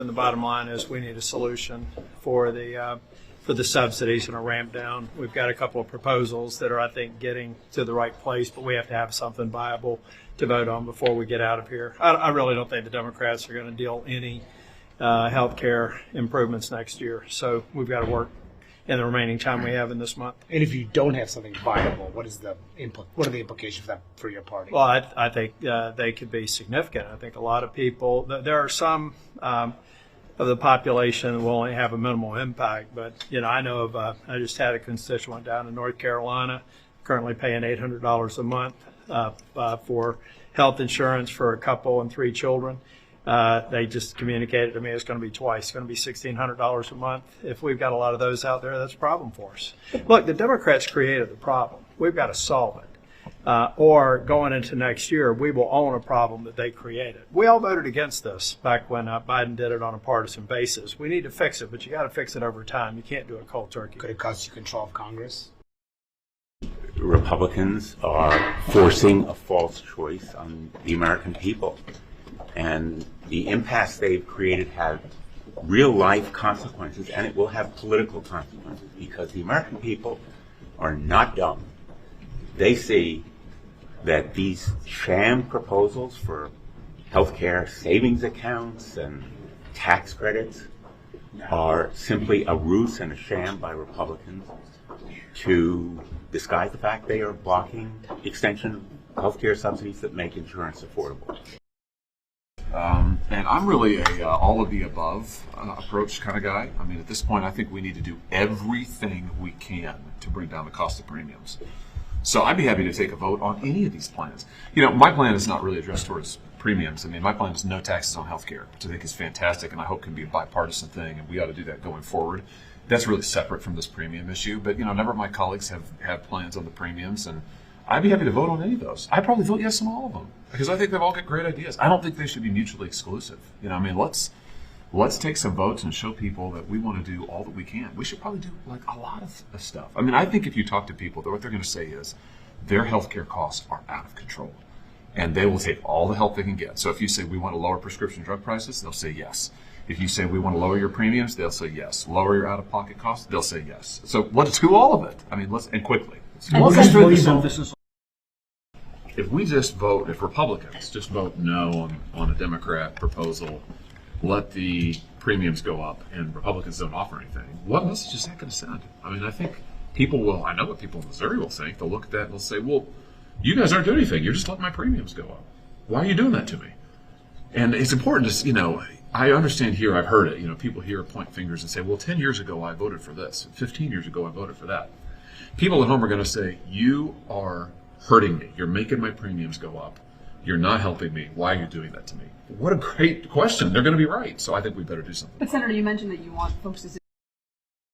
And the bottom line is we need a solution for the subsidies and a ramp down. We've got a couple of proposals that are, I think, getting to the right place, but we have to have something viable to vote on before we get out of here. I really don't think the Democrats are going to deal any health care improvements next year. So we've got to work in the remaining time we have in this month. And if you don't have something viable, what are the implications for your party? Well, I think they could be significant. I think a lot of people, there are some of the population that will only have a minimal impact. But, I know of, I just had a constituent down in North Carolina currently paying $800 a month for health insurance for a couple and 3 children. They just communicated to me it's going to be twice. It's going to be $1,600 a month. If we've got a lot of those out there, that's a problem for us. Look, the Democrats created the problem. We've got to solve it. Or going into next year, we will own a problem that they created. We all voted against this back when Biden did it on a partisan basis. We need to fix it, but you got to fix it over time. You can't do it cold turkey. Could it cost you control of Congress? Republicans are forcing a false choice on the American people. And the impasse they've created have real life consequences, and it will have political consequences because the American people are not dumb. They see that these sham proposals for healthcare savings accounts and tax credits are simply a ruse and a sham by Republicans to disguise the fact they are blocking extension of healthcare subsidies that make insurance affordable. And I'm really a all of the above approach kind of guy. I mean, at this point, I think we need to do everything we can to bring down the cost of premiums. So I'd be happy to take a vote on any of these plans. My plan is not really addressed towards premiums. I mean, my plan is no taxes on healthcare, which I think is fantastic and I hope can be a bipartisan thing, and we ought to do that going forward. That's really separate from this premium issue. But, a number of my colleagues have plans on the premiums, and I'd be happy to vote on any of those. I'd probably vote yes on all of them because I think they've all got great ideas. I don't think they should be mutually exclusive. Let's take some votes and show people that we want to do all that we can. We should probably do a lot of stuff. I mean, I think if you talk to people, what they're going to say is their healthcare costs are out of control, and they will take all the help they can get. So if you say we want to lower prescription drug prices, they'll say yes. If you say we want to lower your premiums, they'll say yes. Lower your out-of-pocket costs, they'll say yes. So let's do all of it. I mean, and quickly. If we just vote, if Republicans just vote no on a Democrat proposal, let the premiums go up, and Republicans don't offer anything, what message is that going to send? I mean, I think people will, I know what people in Missouri will think. They'll look at that and they'll say, well, you guys aren't doing anything. You're just letting my premiums go up. Why are you doing that to me? And it's important to, I understand here, I've heard it, people here point fingers and say, well, 10 years ago I voted for this. 15 years ago I voted for that. People at home are going to say, you are hurting me. You're making my premiums go up. You're not helping me. Why are you doing that to me? What a great question. They're going to be right. So I think we better do something. But Senator, you mentioned that you want folks to...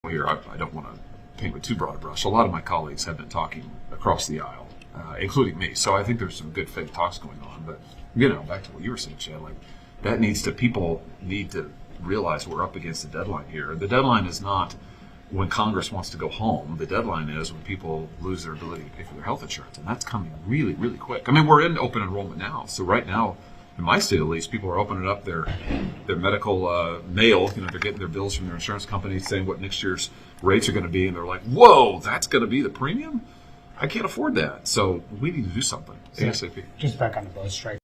Here, I don't want to paint with too broad a brush. A lot of my colleagues have been talking across the aisle, including me. So I think there's some good faith talks going on. But, back to what you were saying, Chad, people need to realize we're up against a deadline here. The deadline is not when Congress wants to go home. The deadline is when people lose their ability to pay for their health insurance, and that's coming really, really quick. I mean, we're in open enrollment now, so right now, in my state at least, people are opening up their medical mail. They're getting their bills from their insurance companies saying what next year's rates are going to be, and they're like, "Whoa, that's going to be the premium? I can't afford that." So we need to do something ASAP. Just back on the bus strike.